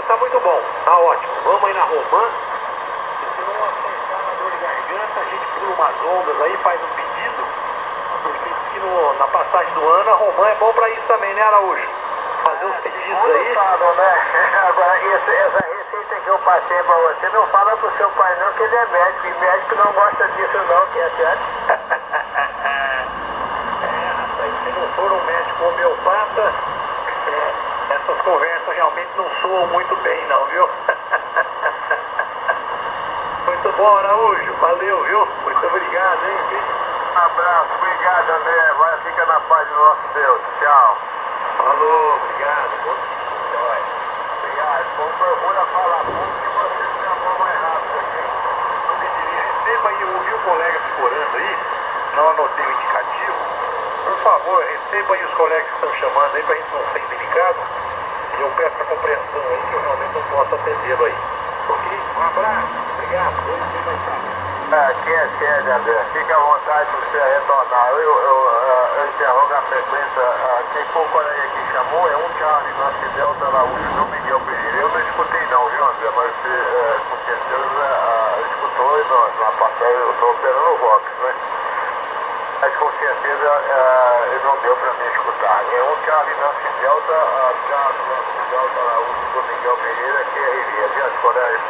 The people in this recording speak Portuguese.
tá muito bom, tá ótimo. Vamos aí na Romã. E se não acertar na dor de garganta, a gente pula umas ondas aí, faz um pedido. Porque diz que na passagem do ano a Romã é bom pra isso também, né, Araújo? Fazer uns pedidos aí. Falo, né? Agora, essa receita que eu passei pra você, não fala pro seu pai não, que ele é médico. E médico não gosta disso não, que é certo? Rapaz, se não for um médico homeopata, essas conversas realmente não soam muito bem não, viu? Muito bom, Araújo. Valeu, viu? Muito obrigado, hein? Um abraço, obrigado, André. Vai, fica na paz do nosso Deus. Tchau. Falou, obrigado. Bom dia. Obrigado. Como procura falar muito que você se amou mais rápido aqui. Não me diria, receba aí, eu ouvi o colega segurando aí, não anotei o indicativo. Por favor, receba aí os colegas que estão chamando aí pra gente não ser indelicado. E eu peço a compreensão aí que eu realmente não posso atendê-lo aí. Ok? Um abraço, obrigado. Aqui é sério, André. Fica à vontade de você retornar. Eu interrogo a frequência. Quem for o colega que chamou é um Charlie Nancy Delta Araújo do Miguel Pereira. Eu não escutei não, viu, André? Mas você, com certeza, escutou e na passagem eu estou operando o Vox, né? Mas com certeza não deu para mim escutar. É um Charlie Nancy Delta Araújo do Miguel Pereira, que é RV. Adiante, colega.